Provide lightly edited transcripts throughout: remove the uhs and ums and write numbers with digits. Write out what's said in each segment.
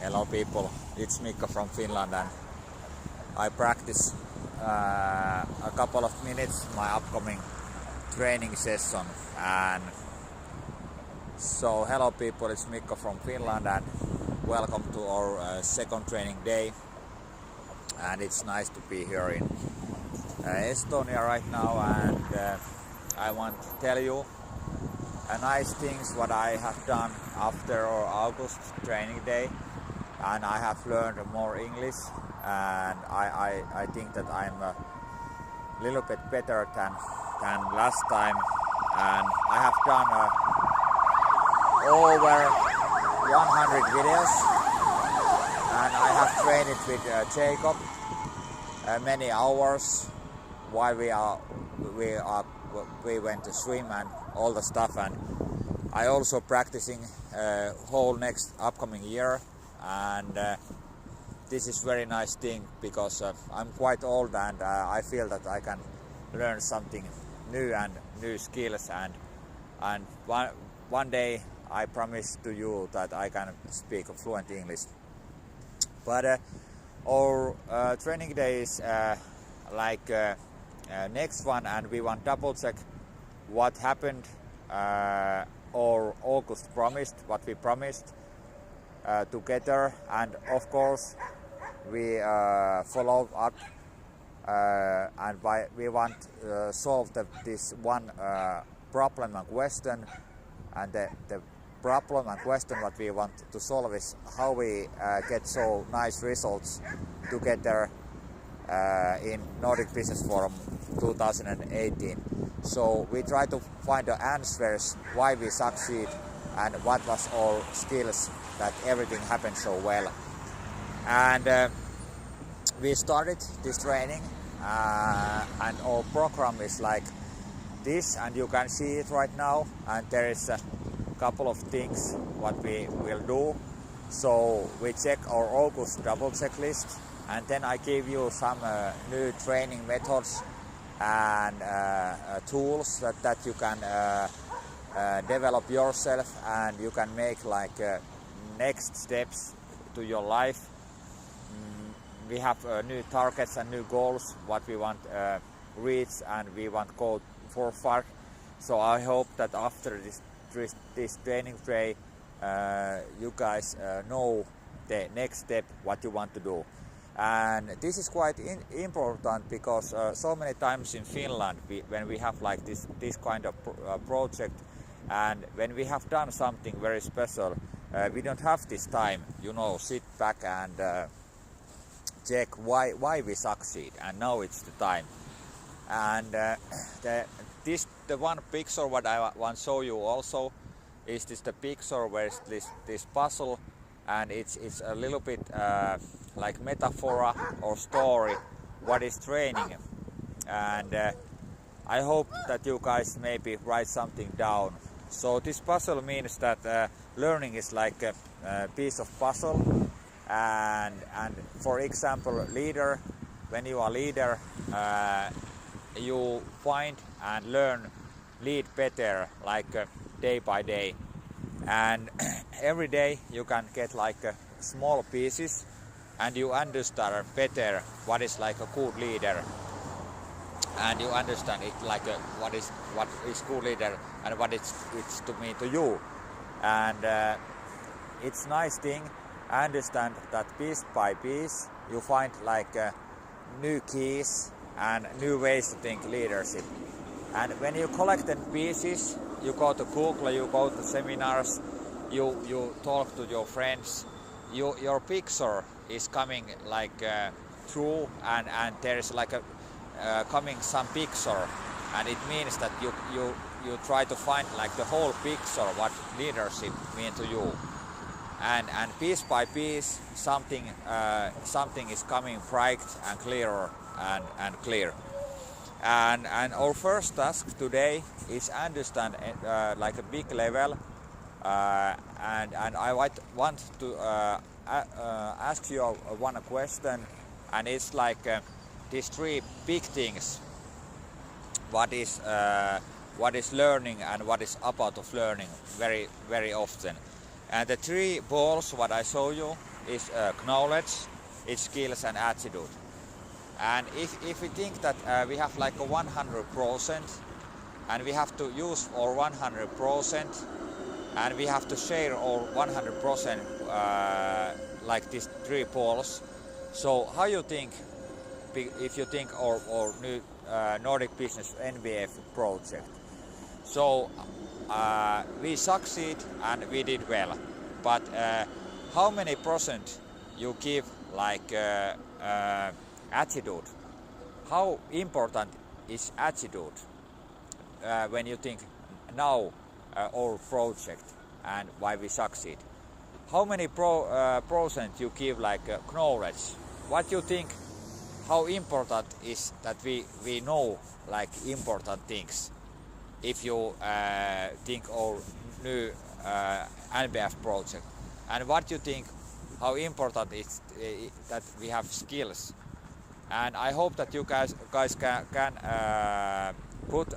Hello people, it's Mikko from Finland and I practice a couple of minutes my upcoming training session. And so hello people, it's Mikko from Finland and welcome to our second training day. And it's nice to be here in Estonia right now, and I want to tell you nice things what I have done after our August training day, and I have learned more English, and I think that I'm a little bit better than last time, and I have done over 100 videos, and I have trained it with Jacob many hours while we went to swim and all the stuff, and I also practicing whole next upcoming year, and this is very nice thing because I'm quite old, and I feel that I can learn something new and new skills, and one day I promise to you that I can speak fluent English. But our training day is next one, and we want double check what happened or August promised, what we promised together, and of course we follow up and we want solve this one problem and question, and the problem and question what we want to solve is how we get so nice results together in Nordic Business Forum 2018. So we try to find the answers why we succeed and what was our skills that everything happened so well. And we started this training and our program is like this, and you can see it right now, and there is a couple of things what we will do. So we check our August double checklist, and then I give you some new training methods and tools that you can develop yourself, and you can make like next steps to your life. We have new targets and new goals what we want reach, and we want go forward. So I hope that after this training day you guys know the next step what you want to do. And this is quite important because so many times in Finland when we have like this kind of project, and when we have done something very special, we don't have this time, sit back and check why we succeed, and now it's the time. And the one picture what I want to show you also is the picture where this puzzle, and it's a little bit like metaphor or story what is training. And I hope that you guys maybe write something down. So this puzzle means that learning is like a piece of puzzle, and for example leader, when you are leader, you find and learn lead better like day by day, and every day you can get like small pieces, and you understand better what is like a good leader, and you understand it like what is good leader and what it's to mean to you. And it's nice thing. I understand that piece by piece you find like new keys and new ways to think leadership. And when you collect the pieces, you go to Google, you go to seminars, you talk to your friends, your picture is coming like true, and there is like a coming some picture, and it means that you try to find like the whole picture what leadership means to you, and piece by piece something is coming bright and clearer and clear. And our first task today is understand like a big level, and I want to ask you one question, and it's like these three big things what is learning and what is about of learning very often. And the three balls what I show you, is knowledge, it's skills and attitude. And if we think that we have like a 100% and we have to use our 100% and we have to share our 100% like these 3 poles. So how you think, if you think our new Nordic Business NBF project? So we succeed and we did well, but how many percent you give like attitude? How important is attitude when you think now our project and why we succeed? How many percent you give like knowledge? What you think? How important is that we know like important things? If you think our new NBF project, and what you think? How important is that we have skills? And I hope that you guys can put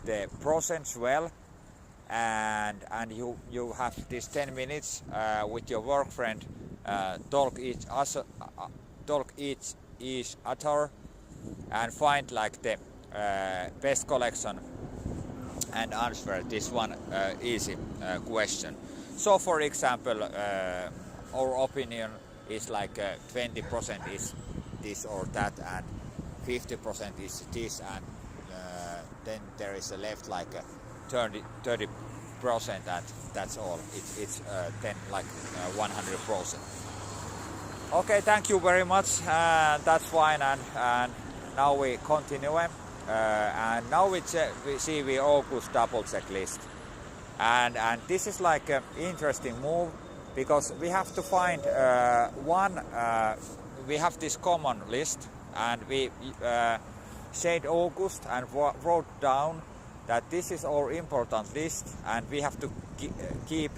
the process well, and you have these 10 minutes with your work friend, talk each other and find like the best collection and answer this one easy question. So for example, our opinion is like 20% is this or that and 50% is this, and then there is a left like 30% and that's all. It's then like 100%. Okay, thank you very much. That's fine, and now we continue. And now we see the August double checklist, and this is like an interesting move because we have to find we have this common list, and we said August and wrote down that this is our important list, and we have to keep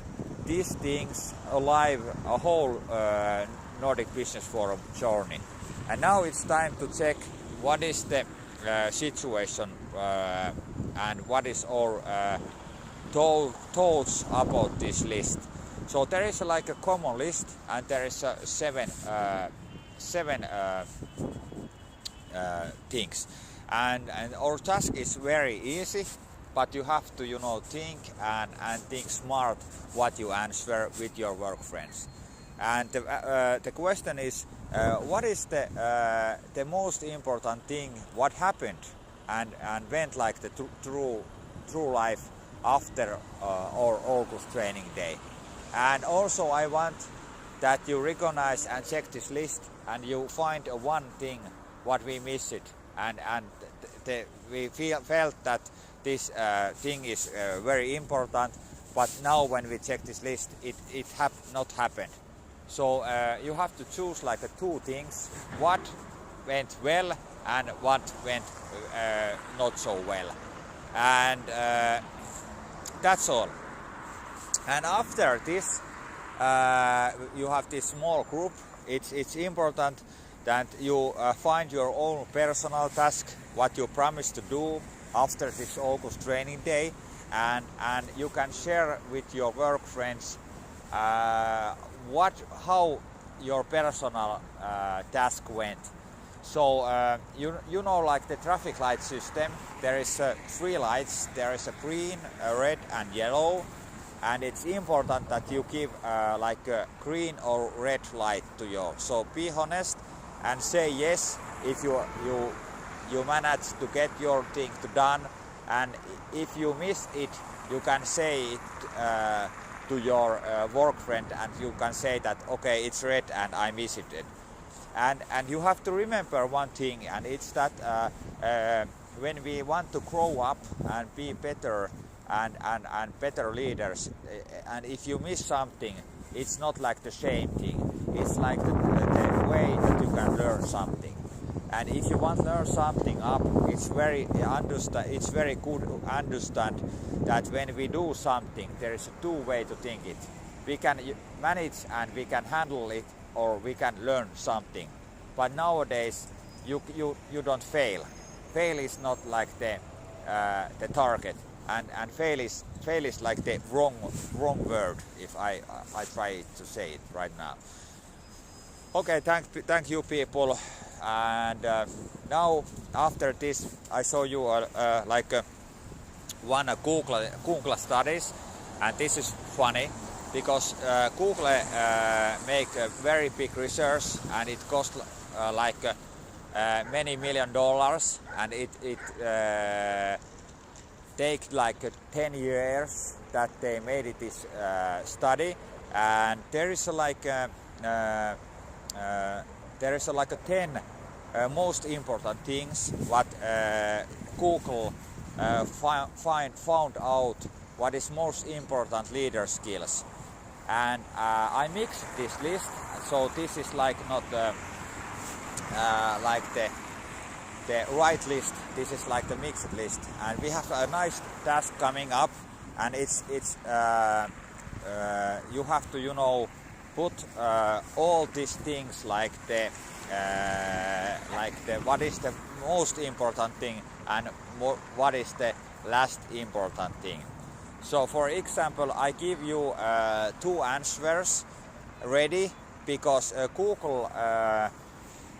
these things alive a whole Nordic Business Forum journey. And now it's time to check what is the situation and what is our thoughts about this list. So there is like a common list, and there is seven things, and our task is very easy, but you have to think and think smart what you answer with your work friends. And the question is, what is the most important thing what happened and went like the true life after our August training day. And also I want that you recognize and check this list, and you find one thing what we missed, and we felt that this thing is very important, but now when we check this list it not happened. So you have to choose like 2 things, what went well and what went not so well, and that's all. And after this you have this small group. It's important that you find your own personal task, what you promised to do after this August training day, and you can share with your work friends how your personal task went. So you know, like the traffic light system, there is 3 lights. There is a green, a red and yellow, and it's important that you give like a green or red light to your. So be honest and say yes if you manage to get your thing done, and if you miss it, you can say it to your work friend, and you can say that okay, it's red and I missed it. And you have to remember one thing, and it's that when we want to grow up and be better and better leaders, and if you miss something, it's not like the same thing. It's like the way that you can learn something. And if you want to learn something up, it's very good to understand that when we do something, there is 2 ways to think it. We can manage and we can handle it, or we can learn something. But nowadays, you don't fail. Fail is not like the target. and fail is like the wrong word if I try to say it right now. Okay, thank you people, and now after this I show you one Google studies, and this is funny because Google make a very big research and it cost many $1 million, and it take 10 years that they made this study, and there is there is 10 most important things what Google found out what is most important leader skills, and I mixed this list, so this is not the right list, this is the mixed list, and we have a nice task coming up, and it's you have to put all these things like what is the most important thing and what is the last important thing. So for example, I give you 2 answers ready because Google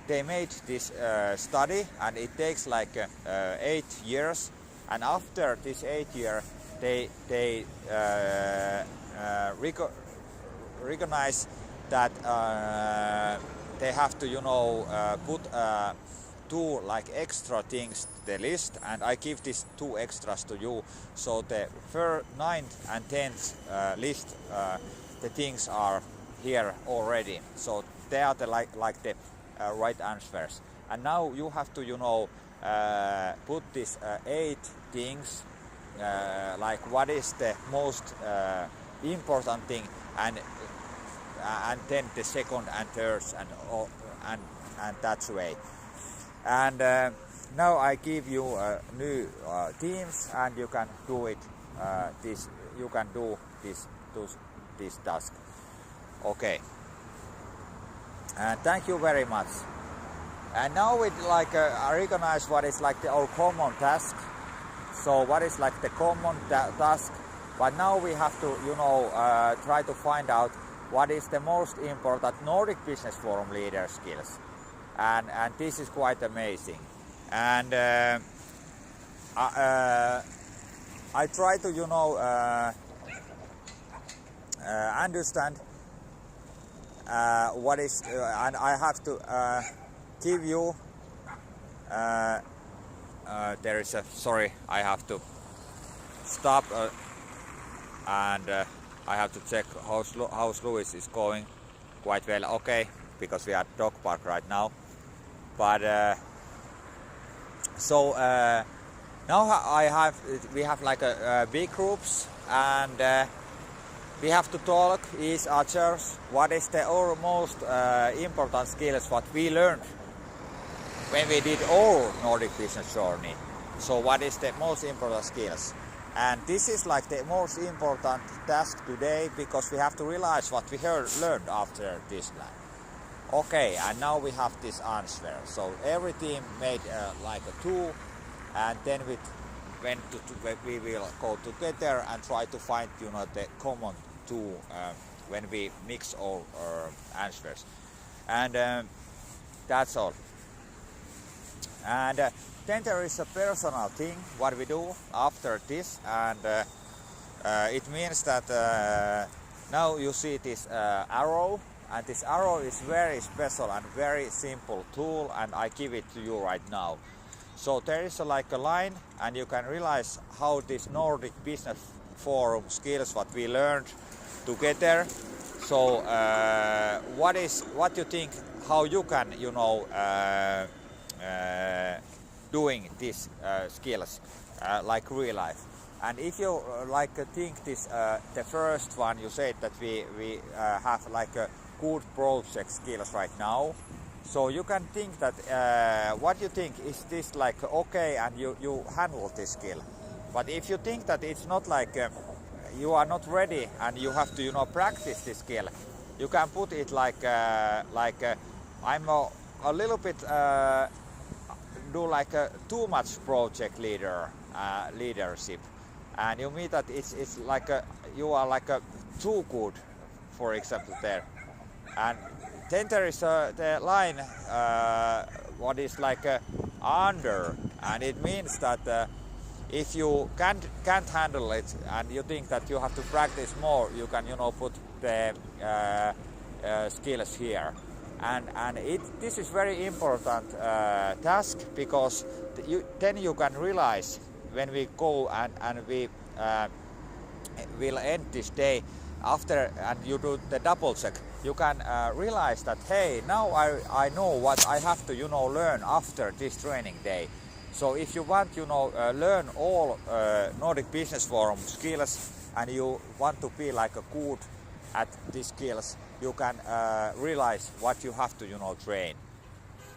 they made this study, and it takes 8 years, and after this 8 years they recognize that they have to put 2 extra things to the list, and I give these 2 extras to you, so the 9th and 10th list the things are here already, so they are the the right answers. And now you have to put these 8 things what is the most important thing, and then the second and third and that way. And now I give you new teams, and you can do it. You can do this task. Okay. And thank you very much. And now we I recognize what is our common task. So what is the common task? But now we have to try to find out what is the most important Nordic Business Forum leader skills, and this is quite amazing. And I try to understand what is, and I have to give you. There is a sorry. I have to stop and I have to check how Louis is going. Quite well, okay, because we are at dog park right now. But so now we have big groups, and we have to talk each other what is the most important skills what we learned when we did our Nordic business journey. So what is the most important skills? And this is the most important task today, because we have to realize what we learned after this plan. Okay, and now we have this answer. So every team made a 2, and then we will go together and try to find the common 2 when we mix all answers. And that's all. And then there is a personal thing what we do after this, and it means that now you see this arrow, and this arrow is very special and very simple tool, and I give it to you right now. So there is a line, and you can realize how this Nordic Business Forum skills what we learned together. So what you think how you can doing these skills like real life. And if you think this the first one, you said that we have a good project skills right now, so you can think that what you think is this okay, and you handle this skill. But if you think that it's not you are not ready and you have to practice this skill, you can put it I'm a little bit do too much project leadership, and you mean that it's like you are like too good, for example, there. And then there is the line what is like under, and it means that if you can't handle it and you think that you have to practice more, you can put the skills here. And this is very important task, because then you can realize when we go and we will end this day after, and you do the double check, you can realize that, hey, now I know what I have to learn after this training day. So if you want learn all Nordic Business Forum skills, and you want to be like a good at these skills, you can realize what you have to train.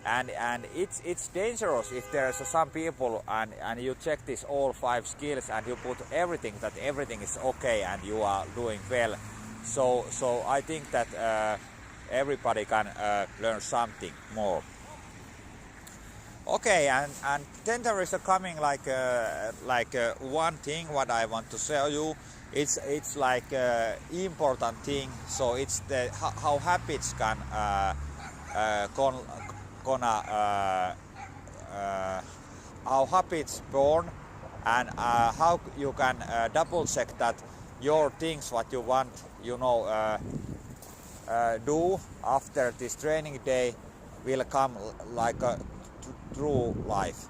And it's dangerous if there's some people and you check these all 5 skills and you put everything that everything is okay and you are doing well. So I think that everybody can learn something more. Okay, and then there is coming like one thing what I want to tell you. It's like important thing. So it's the how habits can how habits born, and how you can double check that your things what you want do after this training day will come like a true life.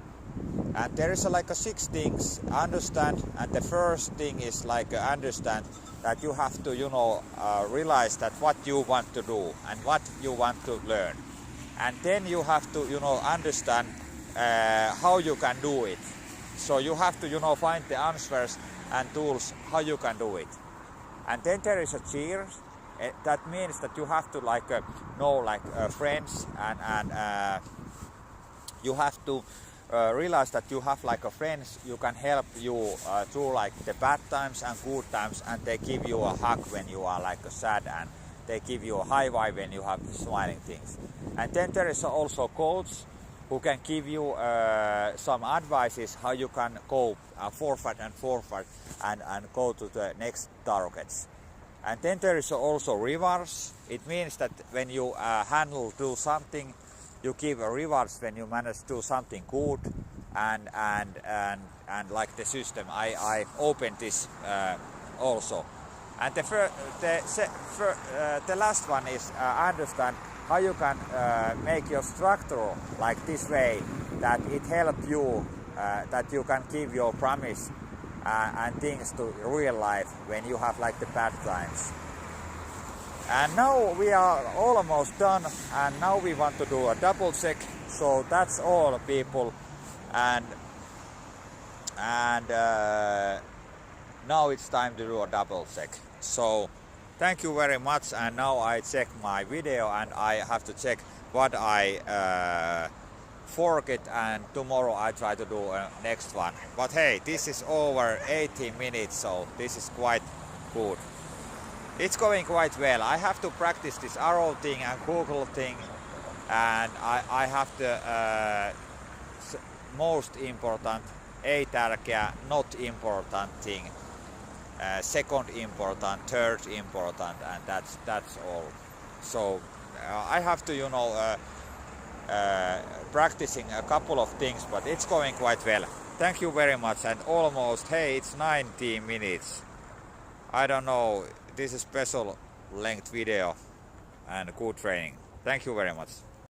And there is like 6 things understand, and the first thing is like understand that you have to realize that what you want to do and what you want to learn, and then you have to understand how you can do it. So you have to find the answers and tools how you can do it. And then there is a cheers. That means that you have to know friends, and you have to realize that you have friends you can help you through the bad times and good times, and they give you a hug when you are sad, and they give you a high five when you have smiling things. And then there is also coach who can give you some advices how you can go forward and go to the next targets. And then there is also rewards. It means that when you do something, you give rewards when you manage to do something good, and like the system. I opened this also. And the last one is understand how you can make your structure like this way that it helps you that you can give your promise and things to real life when you have the bad times. And now we are almost done, and now we want to do a double check. So that's all, people, and now it's time to do a double check. So thank you very much, and now I check my video and I have to check what I forget, and tomorrow I try to do a next one. But hey, this is over 18 minutes, so this is quite good. It's going quite well. I have to practice this arrow thing and Google thing, and I have the most important, ei tärkeä, not important thing, second important, third important, and that's all. So I have to practicing a couple of things, but it's going quite well. Thank you very much, and almost, hey, it's 19 minutes. I don't know, this is special length video and good training. Thank you very much.